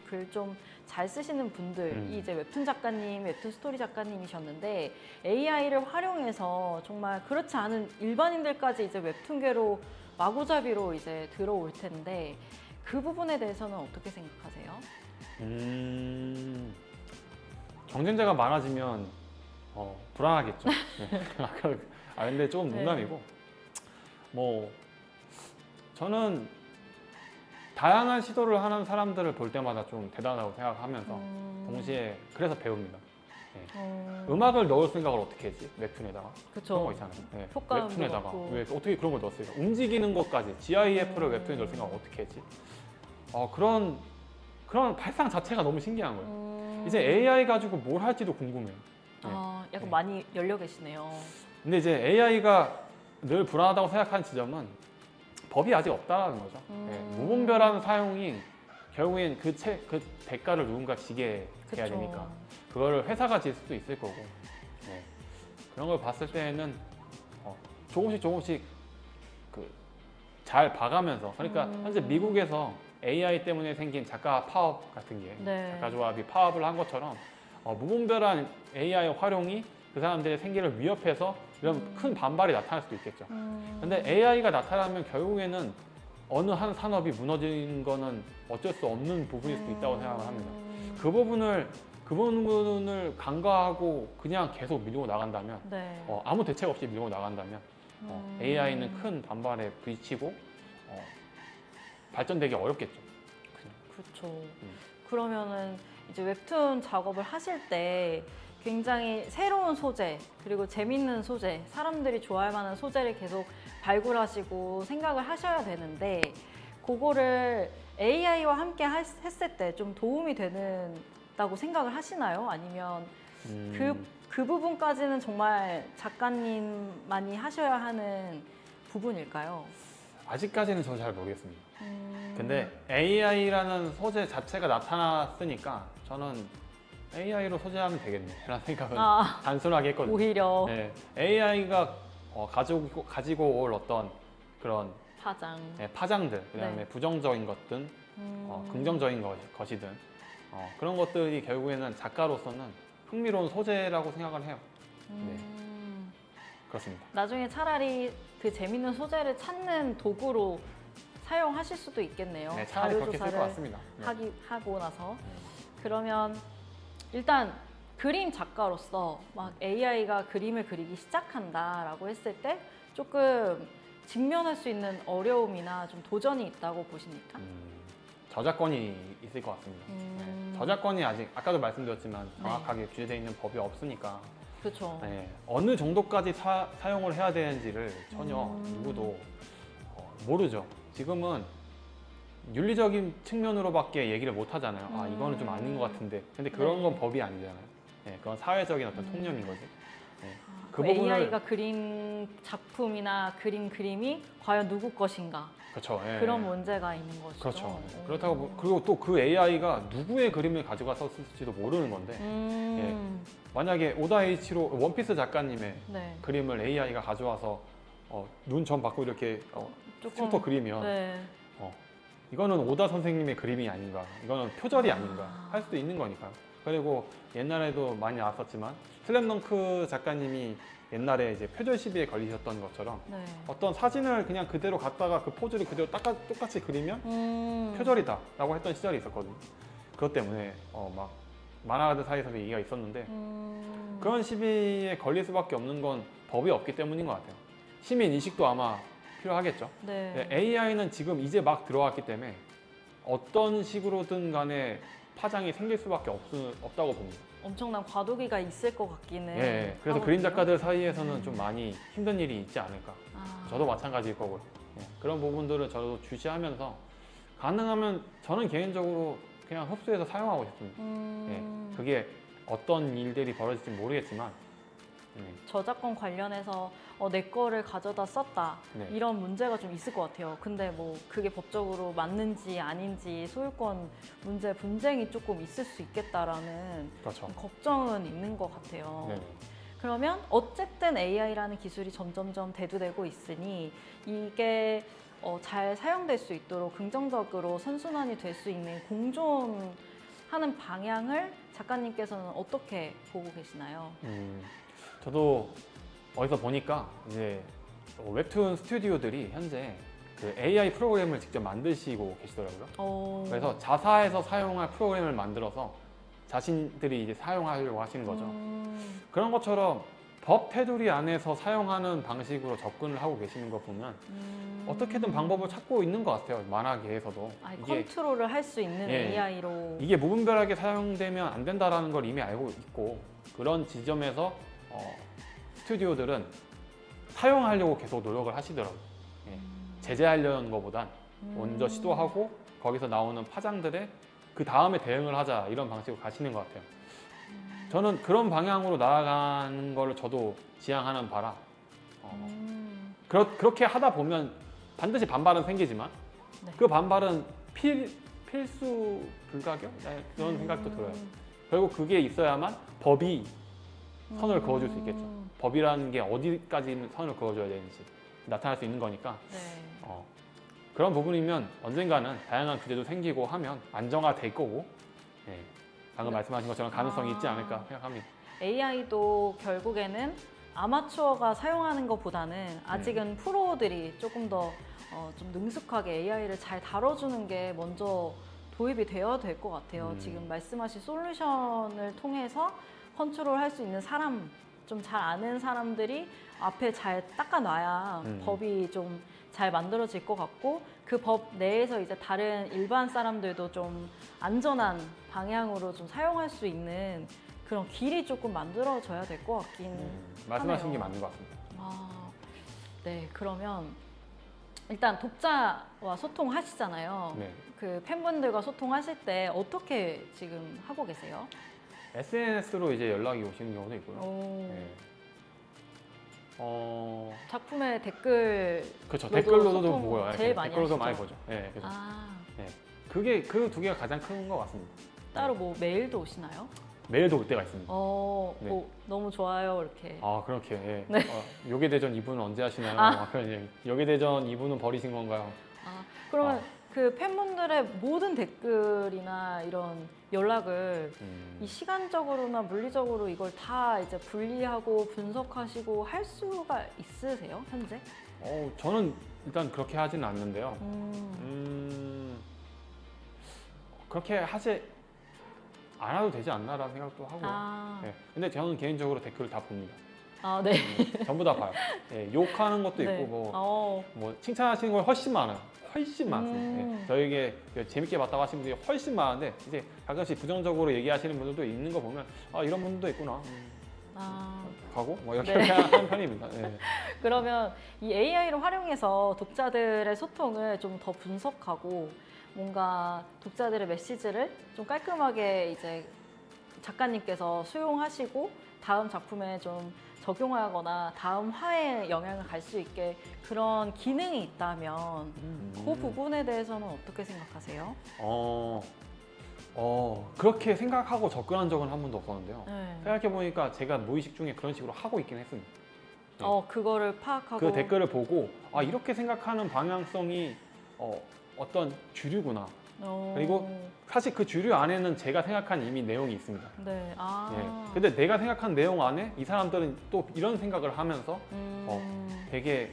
글 좀 잘 쓰시는 분들이 이제 웹툰 작가님, 웹툰 스토리 작가님이셨는데 AI를 활용해서 정말 그렇지 않은 일반인들까지 이제 웹툰계로 마구잡이로 이제 들어올 텐데 그 부분에 대해서는 어떻게 생각하세요? 경쟁자가 많아지면 불안하겠죠. 네. 근데 조금 농담이고 저는 다양한 시도를 하는 사람들을 볼 때마다 좀 대단하다고 생각하면서 동시에 그래서 배웁니다. 네. 음악을 넣을 생각을 어떻게 했지? 웹툰에다가 그쵸. 그런 거 있잖아요. 네. 효과음도 웹툰에다가 넣고. 왜 어떻게 그런 걸 넣었어요? 움직이는 것까지 GIF를 웹툰에 넣을 생각을 어떻게 했지? 그런 발상 자체가 너무 신기한 거예요. 이제 AI 가지고 뭘 할지도 궁금해요. 네. 약간 네. 많이 열려 계시네요. 근데 이제 AI가 늘 불안하다고 생각하는 지점은 법이 아직 없다는 거죠. 네. 무분별한 사용이 결국엔 그 대가를 누군가 지게 해야 그쵸. 되니까 그거를 회사가 질 수도 있을 거고 네. 그런 걸 봤을 때는 조금씩 잘 봐가면서 그러니까 현재 미국에서 AI 때문에 생긴 작가 파업 같은 게 네. 작가 조합이 파업을 한 것처럼 무분별한 AI 활용이 그 사람들의 생계를 위협해서 이런 큰 반발이 나타날 수도 있겠죠. 근데 AI가 나타나면 결국에는 어느 한 산업이 무너지는 거는 어쩔 수 없는 부분일 수도 있다고 생각을 합니다. 그 부분을 간과하고 그냥 계속 밀고 나간다면 네. 아무 대책 없이 밀고 나간다면 AI는 큰 반발에 부딪히고 발전되기 어렵겠죠. 그렇죠. 그러면은 이제 웹툰 작업을 하실 때 굉장히 새로운 소재 그리고 재밌는 소재, 사람들이 좋아할 만한 소재를 계속 발굴하시고 생각을 하셔야 되는데 그거를 AI와 함께 했을 때 좀 도움이 되는다고 생각을 하시나요? 아니면 그 부분까지는 정말 작가님만이 하셔야 하는 부분일까요? 아직까지는 저는 잘 모르겠습니다. 근데 AI라는 소재 자체가 나타났으니까 저는 AI로 소재하면 되겠네 라는 생각은 단순하게 했거든요. 오히려 네, AI가 가지고 올 어떤 그런 파장들, 그다음에 네. 부정적인 것든 긍정적인 것이든 그런 것들이 결국에는 작가로서는 흥미로운 소재라고 생각을 해요. 네, 그렇습니다. 나중에 차라리 그 재밌는 소재를 찾는 도구로 사용하실 수도 있겠네요. 네, 차라리 그렇게 쓸 것 자료 같습니다. 네. 하고 나서 그러면 일단 그림 작가로서 막 AI가 그림을 그리기 시작한다라고 했을 때 조금 직면할 수 있는 어려움이나 좀 도전이 있다고 보십니까? 저작권이 있을 것 같습니다. 네. 저작권이 아직 아까도 말씀드렸지만 정확하게 규제되어 있는 법이 없으니까 그렇죠. 네, 어느 정도까지 사용을 해야 되는지를 전혀 누구도 모르죠. 지금은 윤리적인 측면으로밖에 얘기를 못 하잖아요. 이거는 좀 아닌 것 같은데. 근데 그런 건 법이 아니잖아요. 네, 그건 사회적인 어떤 통념인 거지. 네. 그 AI가 그린 작품이나 그림이 과연 누구 것인가? 그렇죠. 예. 그런 문제가 있는 것이죠. 그렇죠. 그렇다고 그리고 또 그 AI가 누구의 그림을 가져가서 쓸지도 모르는 건데 예. 만약에 오다이치로 원피스 작가님의 네. 그림을 AI가 가져와서 눈 점 받고 이렇게 흉터 그리면 네. 이거는 오다 선생님의 그림이 아닌가, 이거는 표절이 아닌가 할 수도 있는 거니까요. 그리고 옛날에도 많이 나왔었지만 슬램덩크 작가님이 옛날에 이제 표절 시비에 걸리셨던 것처럼 네. 어떤 사진을 그냥 그대로 갖다가 그 포즈를 그대로 똑같이 그리면 표절이다 라고 했던 시절이 있었거든요. 그것 때문에 막 만화가들 사이에서도 얘기가 있었는데 그런 시비에 걸릴 수밖에 없는 건 법이 없기 때문인 것 같아요. 시민 인식도 아마 필요하겠죠. 네. AI는 지금 이제 막 들어왔기 때문에 어떤 식으로든 간에 파장이 생길 수밖에 없다고 봅니다. 엄청난 과도기가 있을 것 같기는. 예, 그래서 하거든요. 그림 작가들 사이에서는 좀 많이 힘든 일이 있지 않을까. 아. 저도 마찬가지일 거고요. 예, 그런 부분들을 저도 주시하면서 가능하면 저는 개인적으로 그냥 흡수해서 사용하고 싶습니다. 예, 그게 어떤 일들이 벌어질지 모르겠지만 저작권 관련해서 내 거를 가져다 썼다 네. 이런 문제가 좀 있을 것 같아요. 근데 뭐 그게 법적으로 맞는지 아닌지 소유권 문제 분쟁이 조금 있을 수 있겠다라는 그렇죠. 걱정은 있는 것 같아요. 네. 그러면 어쨌든 AI라는 기술이 점점점 대두되고 있으니 이게 잘 사용될 수 있도록 긍정적으로 선순환이 될 수 있는 공존하는 방향을 작가님께서는 어떻게 보고 계시나요? 저도 어디서 보니까 이제 웹툰 스튜디오들이 현재 그 AI 프로그램을 직접 만드시고 계시더라고요. 그래서 자사에서 사용할 프로그램을 만들어서 자신들이 이제 사용하려고 하시는 거죠. 그런 것처럼 법 테두리 안에서 사용하는 방식으로 접근을 하고 계시는 거 보면 어떻게든 방법을 찾고 있는 것 같아요. 만화계에서도. 컨트롤을 할 수 있는 예, AI로. 이게 무분별하게 사용되면 안 된다라는 걸 이미 알고 있고 그런 지점에서 스튜디오들은 사용하려고 계속 노력을 하시더라고요. 예, 제재하려는 것보단 먼저 시도하고 거기서 나오는 파장들에 그 다음에 대응을 하자 이런 방식으로 가시는 것 같아요. 저는 그런 방향으로 나아가는 걸 저도 지향하는 바라 그렇게 하다 보면 반드시 반발은 생기지만 네. 그 반발은 필수 불가결? 네, 그런 생각도 들어요. 결국 그게 있어야만 법이 선을 그어줄 수 있겠죠. 법이라는 게 어디까지 선을 그어줘야 되는지 나타날 수 있는 거니까 네. 그런 부분이면 언젠가는 다양한 규제도 생기고 하면 안정화될 거고 예, 방금 말씀하신 것처럼 가능성이 있지 않을까 생각합니다. AI도 결국에는 아마추어가 사용하는 것보다는 아직은 프로들이 조금 더 좀 능숙하게 AI를 잘 다뤄주는 게 먼저 도입이 되어야 될 것 같아요. 지금 말씀하신 솔루션을 통해서 컨트롤할 수 있는 사람, 좀 잘 아는 사람들이 앞에 잘 닦아놔야 법이 좀 잘 만들어질 것 같고 그 법 내에서 이제 다른 일반 사람들도 좀 안전한 방향으로 좀 사용할 수 있는 그런 길이 조금 만들어져야 될 것 같긴 말씀하신 하네요. 게 맞는 것 같습니다. 네, 그러면 일단 독자와 소통하시잖아요. 네. 그 팬분들과 소통하실 때 어떻게 지금 하고 계세요? SNS로 이제 연락이 오시는 경우도 있고요. 네. 작품의 댓글 그렇죠. 로도 댓글로도 소통 보고요. 제일 네, 많이 댓글로도 하시죠? 많이 보죠. 네, 그래서 네. 그게 그 두 개가 가장 큰 것 같습니다. 따로 뭐 메일도 오시나요? 메일도 올 때가 있습니다. 네. 뭐 너무 좋아요 이렇게. 그렇게. 예. 네. 요괴대전 2부는 언제 하시나요? 그런 얘기. 요괴대전 2부는 버리신 건가요? 그러면 그 팬분들의 모든 댓글이나 이런 연락을 이 시간적으로나 물리적으로 이걸 다 이제 분리하고 분석하시고 할 수가 있으세요 현재? 저는 일단 그렇게 하지는 않는데요. 그렇게 하지 않아도 되지 않나라는 생각도 하고요. 네. 근데 저는 개인적으로 댓글을 다 봅니다. 네. 전부 다 봐요. 예, 욕하는 것도 네. 있고 뭐 칭찬하시는 걸 훨씬 많아요. 훨씬 많습니다. 예, 저에게 재밌게 봤다고 하시는 분들이 훨씬 많은데 이제 가끔씩 부정적으로 얘기하시는 분들도 있는 거 보면 이런 분들도 있구나. 가고 뭐 이렇게 하는 편입니다. 예. 그러면 이 AI를 활용해서 독자들의 소통을 좀 더 분석하고 뭔가 독자들의 메시지를 좀 깔끔하게 이제 작가님께서 수용하시고 다음 작품에 좀 적용하거나 다음 화에 영향을 갈 수 있게 그런 기능이 있다면 그 부분에 대해서는 어떻게 생각하세요? 그렇게 생각하고 접근한 적은 한 번도 없었는데요. 네. 생각해보니까 제가 무의식 중에 그런 식으로 하고 있긴 했습니다. 네. 그거를 파악하고 그 댓글을 보고 이렇게 생각하는 방향성이 어떤 주류구나. 그리고 사실 그 주류 안에는 제가 생각한 이미 내용이 있습니다. 네. 예. 근데 내가 생각한 내용 안에 이 사람들은 또 이런 생각을 하면서 되게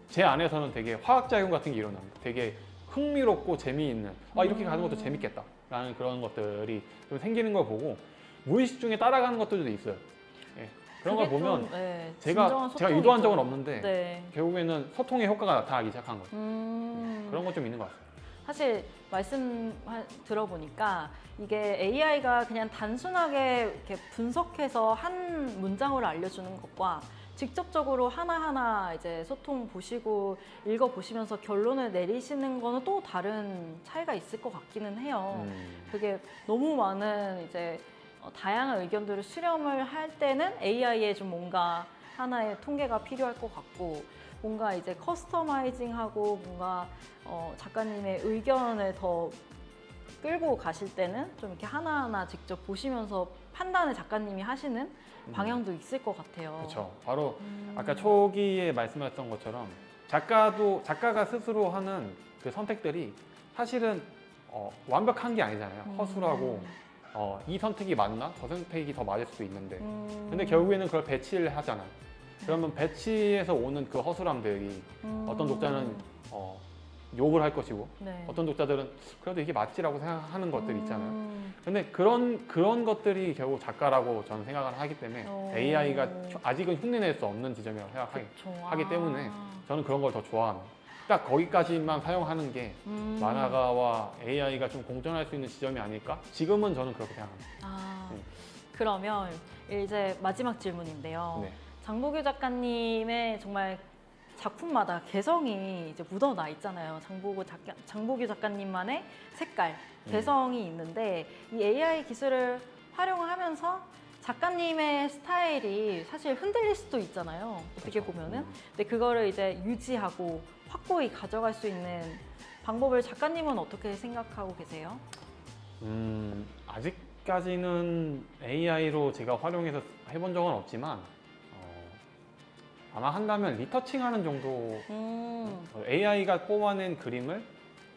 제 안에서는 되게 화학작용 같은 게 일어납니다. 되게 흥미롭고 재미있는 이렇게 가는 것도 재밌겠다 라는 그런 것들이 좀 생기는 걸 보고 무의식 중에 따라가는 것들도 있어요. 예. 그런 걸 그게 보면 좀, 네, 제가 진정한 제가 유도한 소통이죠. 적은 없는데 네. 결국에는 소통의 효과가 나타나기 시작한 거죠. 그런 건 좀 있는 것 같아요. 사실 말씀 들어보니까 이게 AI가 그냥 단순하게 이렇게 분석해서 한 문장으로 알려주는 것과 직접적으로 하나하나 이제 소통 보시고 읽어 보시면서 결론을 내리시는 거는 또 다른 차이가 있을 것 같기는 해요. 그게 너무 많은 이제 다양한 의견들을 수렴을 할 때는 AI에 좀 뭔가 하나의 통계가 필요할 것 같고, 뭔가 이제 커스터마이징하고 뭔가 작가님의 의견을 더 끌고 가실 때는 좀 이렇게 하나하나 직접 보시면서 판단을 작가님이 하시는 방향도 있을 것 같아요. 그렇죠. 바로 아까 초기에 말씀하셨던 것처럼 작가가 스스로 하는 그 선택들이 사실은 완벽한 게 아니잖아요. 허술하고 이 선택이 맞나? 저 선택이 더 맞을 수도 있는데 근데 결국에는 그걸 배치를 하잖아요. 그러면 배치에서 오는 그 허술함들이 어떤 독자는 욕을 할 것이고 네. 어떤 독자들은 그래도 이게 맞지라고 생각하는 것들이 있잖아요. 근데 그런 것들이 결국 작가라고 저는 생각을 하기 때문에 AI가 아직은 흉내낼 수 없는 지점이라고 생각하기 때문에 저는 그런 걸 더 좋아합니다. 딱 거기까지만 사용하는 게 만화가와 AI가 좀 공존할 수 있는 지점이 아닐까? 지금은 저는 그렇게 생각합니다. 그러면 이제 마지막 질문인데요. 네. 장보규 작가님의 정말 작품마다 개성이 이제 묻어나 있잖아요. 장보규 작가님만의 색깔, 개성이 있는데 이 AI 기술을 활용하면서 작가님의 스타일이 사실 흔들릴 수도 있잖아요. 어떻게 그렇죠. 보면은. 근데 그거를 이제 유지하고 확고히 가져갈 수 있는 방법을 작가님은 어떻게 생각하고 계세요? 아직까지는 AI로 제가 활용해서 해본 적은 없지만 아마 한다면 리터칭하는 정도. AI가 뽑아낸 그림을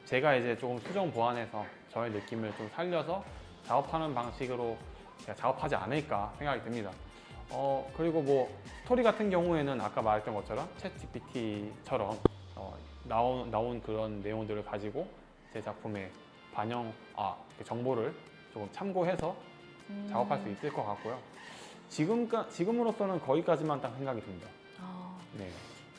제가 이제 조금 수정 보완해서 저의 느낌을 좀 살려서 작업하는 방식으로 제가 작업하지 않을까 생각이 듭니다. 그리고 뭐 스토리 같은 경우에는 아까 말했던 것처럼 챗 GPT처럼 나온 그런 내용들을 가지고 제 작품에 정보를 조금 참고해서 작업할 수 있을 것 같고요. 지금으로서는 거기까지만 딱 생각이 듭니다. 네.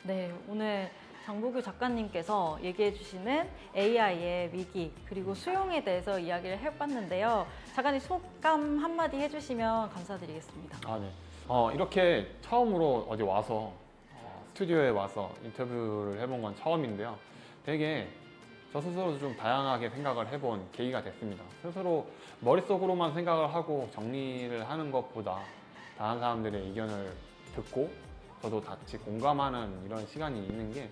네, 오늘 장보규 작가님께서 얘기해 주시는 AI의 위기 그리고 수용에 대해서 이야기를 해봤는데요. 작가님 소감 한마디 해주시면 감사드리겠습니다. 네. 이렇게 처음으로 어디 와서 스튜디오에 와서 인터뷰를 해본 건 처음인데요. 되게 저 스스로도 좀 다양하게 생각을 해본 계기가 됐습니다. 스스로 머릿속으로만 생각을 하고 정리를 하는 것보다 다른 사람들의 의견을 듣고 저도 같이 공감하는 이런 시간이 있는 게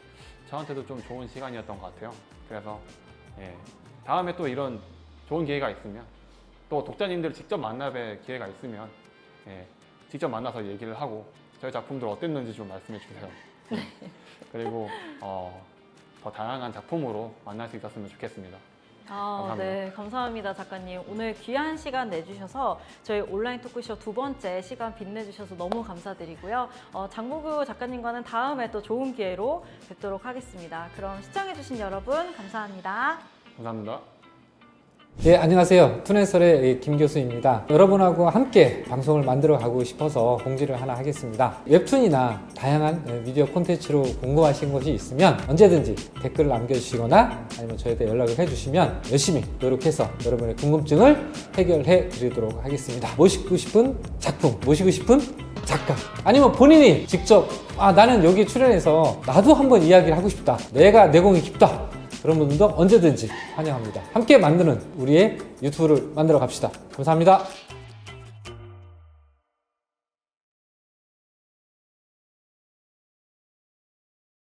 저한테도 좀 좋은 시간이었던 것 같아요. 그래서 다음에 또 이런 좋은 기회가 있으면 또 독자님들을 직접 만나뵐 기회가 있으면 직접 만나서 얘기를 하고 저희 작품들 어땠는지 좀 말씀해 주세요. 그리고 더 다양한 작품으로 만날 수 있었으면 좋겠습니다. 감사합니다. 네, 감사합니다, 작가님. 오늘 귀한 시간 내주셔서 저희 온라인 토크쇼 2번째 시간 빛내주셔서 너무 감사드리고요. 장보규 작가님과는 다음에 또 좋은 기회로 뵙도록 하겠습니다. 그럼 시청해주신 여러분 감사합니다. 감사합니다. 예, 안녕하세요. 투낸설의 김 교수입니다. 여러분하고 함께 방송을 만들어 가고 싶어서 공지를 하나 하겠습니다. 웹툰이나 다양한 미디어 콘텐츠로 궁금하신 것이 있으면 언제든지 댓글을 남겨주시거나 아니면 저희한테 연락을 해주시면 열심히 노력해서 여러분의 궁금증을 해결해 드리도록 하겠습니다. 모시고 싶은 작품, 모시고 싶은 작가, 아니면 본인이 직접 나는 여기 출연해서 나도 한번 이야기를 하고 싶다. 내가 내공이 깊다. 그런 분들도 언제든지 환영합니다. 함께 만드는 우리의 유튜브를 만들어 갑시다. 감사합니다.